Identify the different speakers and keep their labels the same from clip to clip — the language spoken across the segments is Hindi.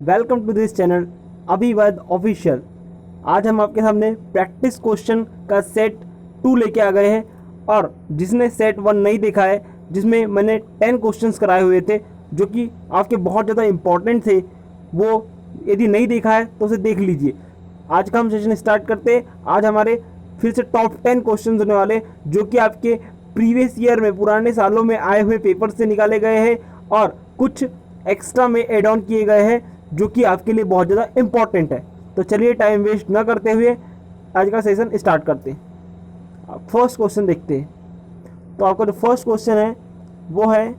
Speaker 1: Welcome to this channel Abhivad official. आज हम आपके सामने प्रैक्टिस क्वेश्चन का सेट 2 लेके आ गए हैं। और जिसने सेट 1 नहीं देखा है, जिसमें मैंने 10 क्वेश्चंस कराए हुए थे जो कि आपके बहुत ज़्यादा इंपॉर्टेंट थे, वो यदि नहीं देखा है तो उसे देख लीजिए। आज का हम सेशन स्टार्ट करते हैं। आज हमारे फिर से टॉप 10 क्वेश्चंस होने वाले जो कि आपके प्रीवियस ईयर में, पुराने सालों में आए हुए पेपर से निकाले गए हैं और कुछ एक्स्ट्रा में एड ऑन किए गए हैं जो कि आपके लिए बहुत ज़्यादा इंपॉर्टेंट है। तो चलिए टाइम वेस्ट ना करते हुए आज का सेशन स्टार्ट करते हैं। फर्स्ट क्वेश्चन देखते हैं। तो आपका जो फर्स्ट क्वेश्चन है वो है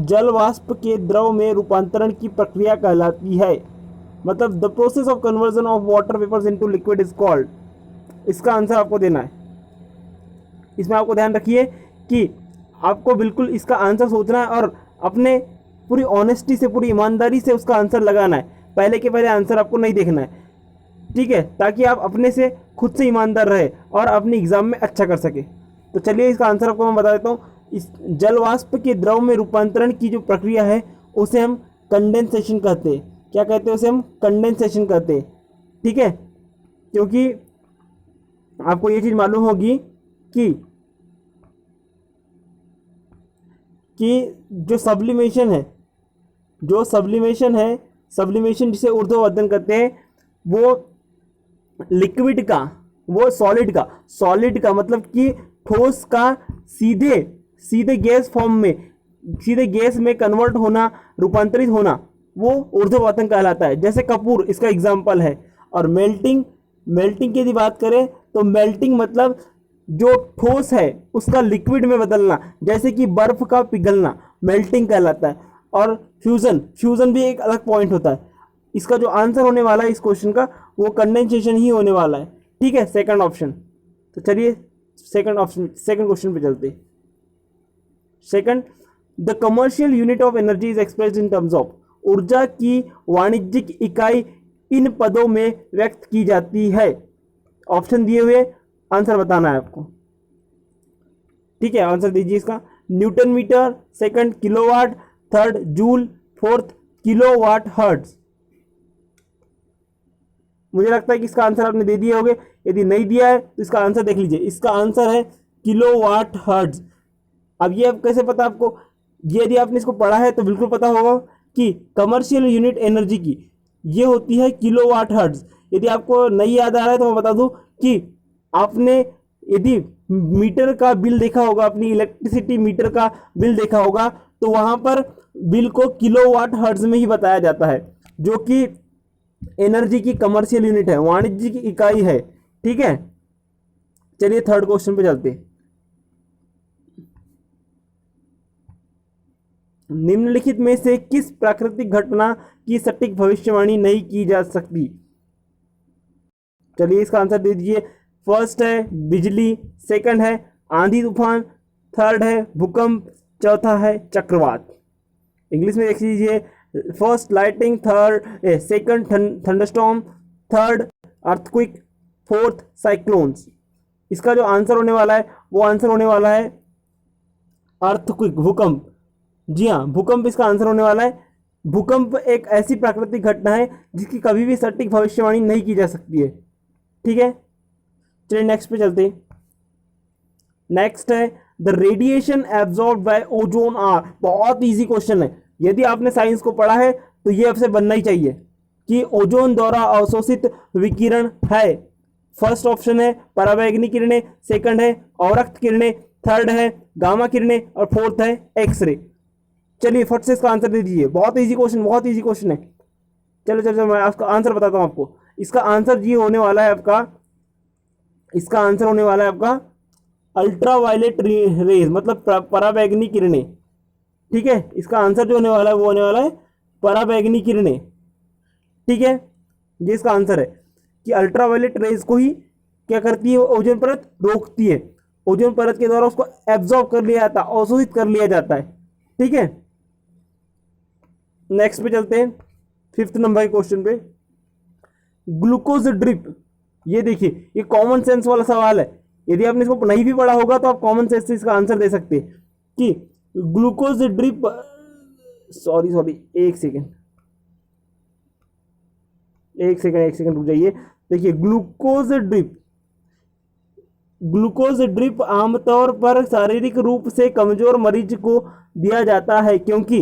Speaker 1: जल वाष्प के द्रव में रूपांतरण की प्रक्रिया कहलाती है, मतलब the process of conversion of water vapours into liquid is called. इसका आंसर आपको देना है। इसमें आपको ध्यान रखिए कि आपको बिल्कुल इसका आंसर सोचना है और अपने पूरी ऑनेस्टी से, पूरी ईमानदारी से उसका आंसर लगाना है। पहले के पहले आंसर आपको नहीं देखना है, ठीक है, ताकि आप अपने से खुद से ईमानदार रहे और अपने एग्जाम में अच्छा कर सके। तो चलिए इसका आंसर आपको मैं बता देता हूँ। इस जल वाष्प के द्रव में रूपांतरण की जो प्रक्रिया है उसे हम कंडेंसेशन कहते हैं। क्या कहते हैं? उसे हम कंडेंसेशन कहते हैं, ठीक है। क्योंकि आपको ये चीज़ मालूम होगी कि जो सब्लिमेशन जिसे ऊर्ध्ववर्धन कहते हैं, वो लिक्विड का, वो सॉलिड का मतलब कि ठोस का सीधे गैस फॉर्म में, सीधे गैस में कन्वर्ट होना, रूपांतरित होना, वो ऊर्ध्ववर्धन कहलाता है। जैसे कपूर इसका एग्जाम्पल है। और मेल्टिंग की यदि बात करें तो मेल्टिंग मतलब जो ठोस है उसका लिक्विड में बदलना, जैसे कि बर्फ का पिघलना, मेल्टिंग कहलाता है। और फ्यूजन भी एक अलग पॉइंट होता है। इसका जो आंसर होने वाला है इस क्वेश्चन का, वो कंडेंसेशन ही होने वाला है, ठीक है, सेकंड ऑप्शन। तो चलिए सेकंड क्वेश्चन पे चलते हैं। Second, the commercial unit of energy is expressed in terms of. ऊर्जा की वाणिज्यिक इकाई इन पदों में व्यक्त की जाती है। ऑप्शन दिए हुए, आंसर बताना है आपको, ठीक है। आंसर दीजिए इसका। Newton metre, second kilowatt, third joule, fourth kilowatt hertz. मुझे लगता है कि इसका आंसर आपने दे दिए होंगे। यदि नहीं दिया है तो इसका आंसर देख लीजिए। इसका आंसर है किलोवाट हर्ट्ज। अब ये अब कैसे पता आपको? ये यदि आपने इसको पढ़ा है तो बिल्कुल पता होगा कि कमर्शियल यूनिट एनर्जी की ये होती है किलोवाट हर्ट्ज। यदि आपको नहीं याद आ रहा है तो मैं बता दूं कि आपने यदि मीटर का बिल देखा होगा, अपनी इलेक्ट्रिसिटी मीटर का बिल देखा होगा, तो वहां पर बिल को किलोवाट हर्ट्ज में ही बताया जाता है, जो कि एनर्जी की कमर्शियल यूनिट है, वाणिज्यिक की इकाई है, ठीक है। चलिए थर्ड क्वेश्चन पे चलते हैं। निम्नलिखित में से किस प्राकृतिक घटना की सटीक भविष्यवाणी नहीं की जा सकती? चलिए इसका आंसर दे दीजिए। फर्स्ट है बिजली, सेकंड है आंधी तूफान, थर्ड है भूकंप, चौथा है चक्रवात। इंग्लिश में देख लीजिए। First lighting, second thunderstorm, third earthquake, fourth cyclones. इसका जो आंसर होने वाला है वो आंसर होने वाला है अर्थक्वेक, भूकंप। जी हाँ, भूकंप इसका आंसर होने वाला है। भूकंप एक ऐसी प्राकृतिक घटना है जिसकी कभी भी सटीक भविष्यवाणी नहीं की जा सकती है, ठीक है। चलिए नेक्स्ट पे चलते हैं। नेक्स्ट है the radiation absorb by ozone are. बहुत इजी क्वेश्चन है। यदि आपने साइंस को पढ़ा है तो ये आपसे बनना ही चाहिए कि ओजोन द्वारा अवशोषित विकिरण है। फर्स्ट ऑप्शन है पराबैंगनी किरणें, सेकंड है अवरक्त किरणें, थर्ड है गामा किरणें और फोर्थ है एक्सरे। चलिए फट से इसका आंसर दे दीजिए। बहुत इजी क्वेश्चन है। चलो मैं आपका आंसर बताता हूँ आपको। इसका आंसर ये होने वाला है आपका, इसका आंसर होने वाला है आपका अल्ट्रावायलेट रेज, मतलब पराबैंगनी किरणें, ठीक है। इसका आंसर जो होने वाला है वो होने वाला है पराबैंगनी किरणें, ठीक है। ये इसका आंसर है कि अल्ट्रावायलेट रेज को ही क्या करती है, ओजोन परत रोकती है। ओजोन परत के द्वारा उसको एब्जॉर्ब कर लिया जाता है, अवशोषित कर लिया जाता है, ठीक है। नेक्स्ट पे चलते हैं, फिफ्थ नंबर के क्वेश्चन पे। ग्लूकोज ड्रिप, ये देखिए ये कॉमन सेंस वाला सवाल है। यदि आपने इसको नहीं भी पढ़ा होगा तो आप कॉमन सेंस से इसका आंसर दे सकते हैं कि ग्लूकोज ड्रिप सॉरी, एक सेकेंड रुक जाइए। देखिए, ग्लूकोज ड्रिप आमतौर पर शारीरिक रूप से कमजोर मरीज को दिया जाता है, क्योंकि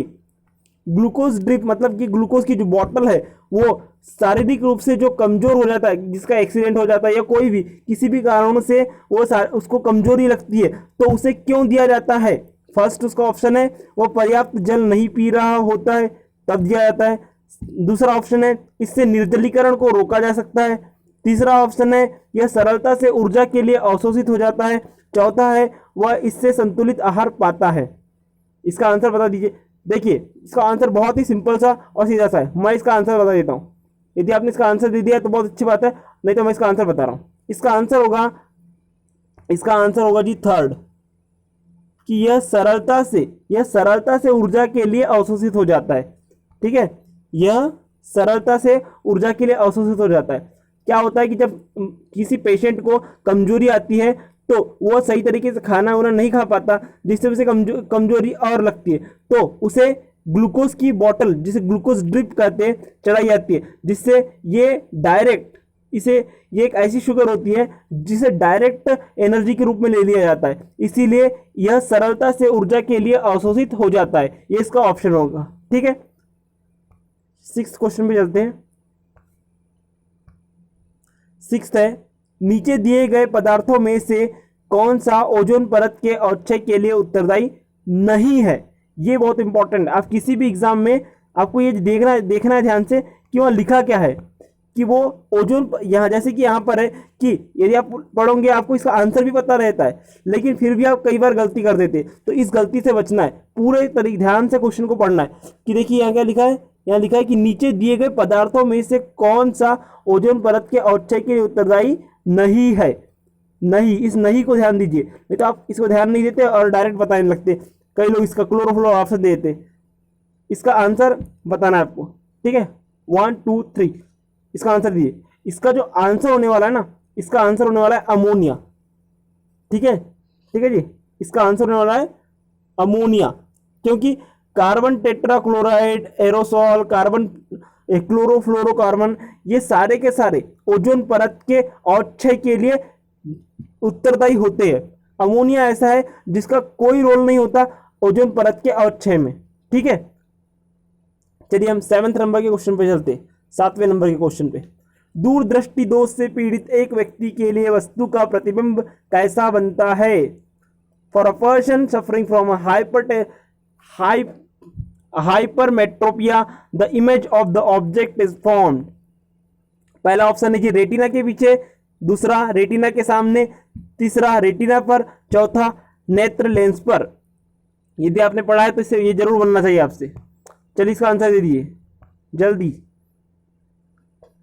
Speaker 1: ग्लूकोज ड्रिप मतलब कि ग्लूकोज की जो बॉटल है वो शारीरिक रूप से जो कमजोर हो जाता है, जिसका एक्सीडेंट हो जाता है या कोई भी किसी भी कारणों से वो उसको कमजोरी लगती है, तो उसे क्यों दिया जाता है? फर्स्ट उसका ऑप्शन है वो पर्याप्त जल नहीं पी रहा होता है, तब दिया जाता है। दूसरा ऑप्शन है इससे निर्जलीकरण को रोका जा सकता है। तीसरा ऑप्शन है यह सरलता से ऊर्जा के लिए अवशोषित हो जाता है। चौथा है वह इससे संतुलित आहार पाता है। इसका आंसर बता दीजिए। देखिए, इसका आंसर बहुत ही सिंपल सा और सीधा सा है। मैं इसका आंसर बता देता हूँ। यदि आपने इसका आंसर दे दिया तो बहुत अच्छी बात है, नहीं तो मैं इसका आंसर बता रहा हूँ। इसका आंसर होगा जी थर्ड, कि यह सरलता से ऊर्जा के लिए अवशोषित हो जाता है। ठीक है, यह सरलता से ऊर्जा के लिए अवशोषित हो जाता है। क्या होता है कि जब किसी पेशेंट को कमजोरी आती है तो वो सही तरीके से खाना वाना नहीं खा पाता, जिससे उसे कमजोरी और लगती है, तो उसे ग्लूकोज की बोतल, जिसे ग्लूकोज ड्रिप कहते हैं, चढ़ाई जाती है, जिससे ये एक ऐसी शुगर होती है जिसे डायरेक्ट एनर्जी के रूप में ले लिया जाता है, इसीलिए यह सरलता से ऊर्जा के लिए अवशोषित हो जाता है। ये इसका ऑप्शन होगा। ठीक है, 6th क्वेश्चन पे चलते हैं। 6th है, नीचे दिए गए पदार्थों में से कौन सा ओजोन परत के अवक्षय के लिए उत्तरदायी नहीं है? ये बहुत इंपॉर्टेंट है। आप किसी भी एग्जाम में आपको ये देखना है ध्यान से कि वहाँ लिखा क्या है, कि वो ओजोन, यहाँ जैसे कि यहाँ पर है कि यदि आप पढ़ोगे आपको इसका आंसर भी पता रहता है, लेकिन फिर भी आप कई बार गलती कर देते, तो इस गलती से बचना है। पूरे तरीके ध्यान से क्वेश्चन को पढ़ना है कि देखिए यहाँ क्या लिखा है। यहाँ लिखा है कि नीचे दिए गए पदार्थों में से कौन सा ओजोन परत के अवक्षय के लिए उत्तरदायी नहीं है। नहीं, इस नहीं को ध्यान दीजिए, नहीं तो आप इसको ध्यान नहीं देते और डायरेक्ट बताने लगते। कई लोग इसका क्लोरोफ्लोरो ऑप्शन देते। इसका आंसर बताना है आपको। ठीक है, 1 2 3 इसका आंसर दीजिए। इसका जो आंसर होने वाला है ना, इसका आंसर होने वाला है अमोनिया। ठीक है जी, इसका आंसर होने वाला है अमोनिया, क्योंकि carbon tetrachloride, aerosol, carbon chlorofluorocarbon, ये सारे के सारे ओजोन परत के अवक्षय के लिए उत्तरदायी होते हैं। अमोनिया ऐसा है जिसका कोई रोल नहीं होता ओजोन परत के अवक्षय में। ठीक है, चलिए हम 7वें नंबर के क्वेश्चन पे चलते हैं। 7वें नंबर के क्वेश्चन पे, दूरदृष्टि दोष से पीड़ित एक व्यक्ति के लिए वस्तु का प्रतिबिंब कैसा बनता है? For a person suffering from hypermetropia the image of the object is formed. पहला ऑप्शन है जी रेटिना के पीछे, दूसरा रेटिना के सामने, तीसरा रेटिना पर, चौथा नेत्र लेंस पर। यदि आपने पढ़ा है तो इससे ये जरूर बनना चाहिए आपसे। चलिए इसका आंसर दे दिए जल्दी।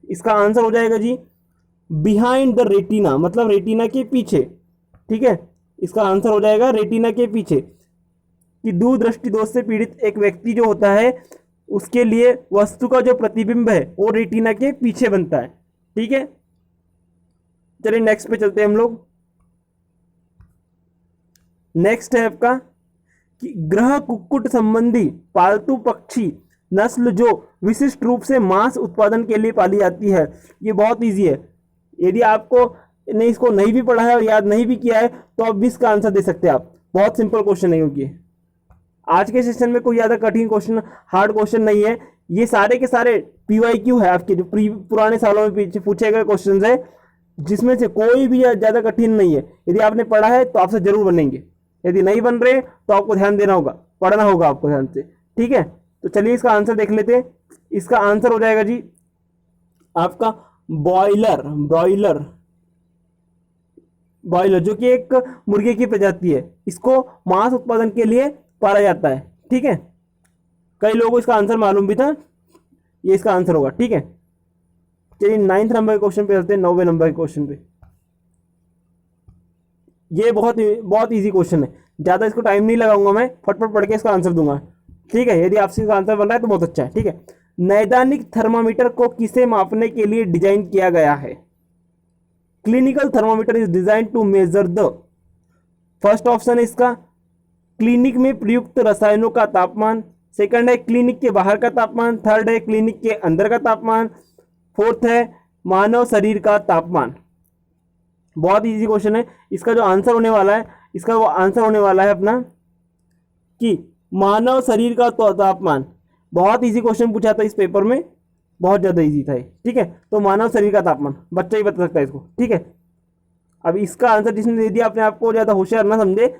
Speaker 1: इसका आंसर हो जाएगा जी बिहाइंड द रेटिना, मतलब रेटिना के पीछे। ठीक है, इसका आंसर हो जाएगा रेटिना के पीछे, कि दूरदृष्टि दोष से पीड़ित एक व्यक्ति जो होता है उसके लिए वस्तु का जो प्रतिबिंब है वो रेटिना के पीछे बनता है। ठीक है, चलिए नेक्स्ट पे चलते हैं हम लोग। नेक्स्ट है आपका कि ग्रह कुक्कुट संबंधी पालतू पक्षी नस्ल जो विशिष्ट रूप से मांस उत्पादन के लिए पाली जाती है। ये बहुत इजी है। यदि आपको इसको नहीं भी पढ़ा है और याद नहीं भी किया है तो आप भी इसका आंसर दे सकते हैं। आप बहुत सिंपल क्वेश्चन नहीं होगी। आज के सेशन में कोई ज़्यादा कठिन क्वेश्चन, हार्ड क्वेश्चन नहीं है। ये सारे के सारे PYQ है, आपके जो पुराने सालों में पूछे गए क्वेश्चन है, जिसमें से कोई भी ज़्यादा कठिन नहीं है। यदि आपने पढ़ा है तो आपसे जरूर बनेंगे, यदि नहीं बन रहे तो आपको ध्यान देना होगा, पढ़ना होगा आपको ध्यान से। ठीक है, तो चलिए इसका आंसर देख लेते हैं। इसका आंसर हो जाएगा जी आपका ब्रॉयलर, जो कि एक मुर्गे की प्रजाति है। इसको मांस उत्पादन के लिए पाला जाता है। ठीक है, कई लोगों को इसका आंसर मालूम भी था, ये इसका आंसर होगा। ठीक है, चलिए 9th नंबर के क्वेश्चन पे चलते हैं। 9वें नंबर के क्वेश्चन पे, ये बहुत इजी क्वेश्चन है, ज़्यादा इसको टाइम नहीं लगाऊंगा मैं, फटफट पढ़ के इसका आंसर दूंगा। ठीक है, यदि आपसे इसका आंसर बन रहा है तो बहुत अच्छा है। ठीक है, नैदानिक थर्मामीटर को किसे मापने के लिए डिजाइन किया गया है? Clinical thermometer is design to measure the, first option है इसका क्लिनिक में प्रयुक्त रसायनों का तापमान, सेकंड है क्लिनिक के बाहर का तापमान, थर्ड है क्लिनिक के अंदर का तापमान, फोर्थ है मानव शरीर का तापमान। बहुत इजी क्वेश्चन है। इसका जो आंसर होने वाला है, इसका वो आंसर होने वाला है अपना कि मानव शरीर का तापमान। बहुत इजी क्वेश्चन पूछा था इस पेपर में, बहुत ज़्यादा इजी था ये, ठीक है। तो मानव शरीर का तापमान बच्चा ही बता सकता है इसको, ठीक है। अब इसका आंसर जिसने दे दिया अपने आप को ज़्यादा होशियार ना समझे।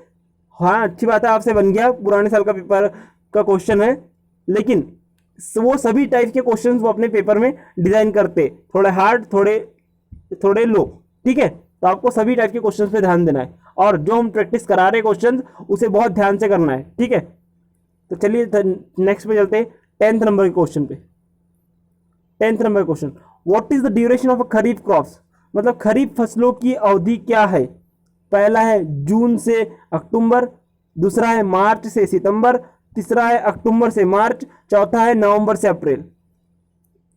Speaker 1: हाँ अच्छी बात है, आपसे बन गया, पुराने साल का पेपर का क्वेश्चन है, लेकिन वो सभी टाइप के क्वेश्चंस वो अपने पेपर में डिजाइन करते, थोड़े हार्ड थोड़े लो, ठीक है। तो आपको सभी टाइप के क्वेश्चंस पे ध्यान देना है, और जो हम प्रैक्टिस करा रहे क्वेश्चंस उसे बहुत ध्यान से करना है, ठीक है। तो चलिए नेक्स्ट पे चलते हैं, 10th नंबर के क्वेश्चन पे। 10th number question, what is the duration of a kharif crops, मतलब खरीफ फसलों की अवधि क्या है। पहला है जून से अक्टूबर, दूसरा है मार्च से सितंबर, तीसरा है अक्टूबर से मार्च, चौथा है नवंबर से अप्रैल।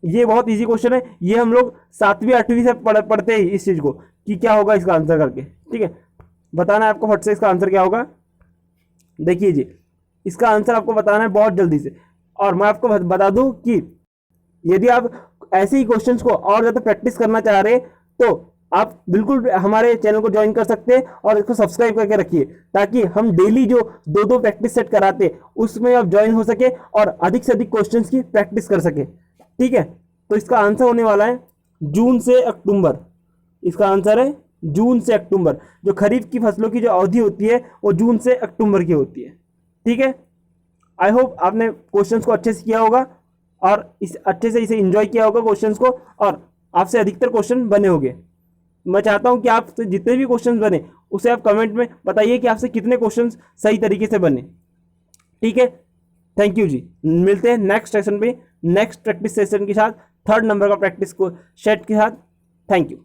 Speaker 1: ये बहुत इजी क्वेश्चन है, ये हम लोग 7वीं 8वीं से पढ़ते हैं इस चीज को कि क्या होगा इसका आंसर करके, ठीक है। बताना है आपको फट से इसका आंसर क्या होगा। देखिए जी, इसका आंसर आपको बताना है बहुत जल्दी से। और मैं आपको बता दूं कि यदि आप ऐसे ही क्वेश्चंस को और ज़्यादा प्रैक्टिस करना चाह रहे हैं तो आप बिल्कुल हमारे चैनल को ज्वाइन कर सकते हैं और इसको सब्सक्राइब करके रखिए, ताकि हम डेली जो दो प्रैक्टिस सेट कराते हैं उसमें आप ज्वाइन हो सके और अधिक से अधिक क्वेश्चंस की प्रैक्टिस कर सके, ठीक है। तो इसका आंसर होने वाला है जून से अक्टूबर। इसका आंसर है जून से अक्टूबर। जो खरीफ की फसलों की जो अवधि होती है वो जून से अक्टूबर की होती है, ठीक है। आई होप आपने क्वेश्चंस को अच्छे से किया होगा और इस अच्छे से इसे एंजॉय किया होगा क्वेश्चंस को, और आपसे अधिकतर क्वेश्चन बने होंगे। मैं चाहता हूं कि आपसे जितने भी क्वेश्चंस बने उसे आप कमेंट में बताइए कि आपसे कितने क्वेश्चंस सही तरीके से बने, ठीक है। थैंक यू जी, मिलते हैं नेक्स्ट सेशन पे, नेक्स्ट प्रैक्टिस सेशन के साथ, 3rd नंबर का प्रैक्टिस को सेट के साथ। Thank you.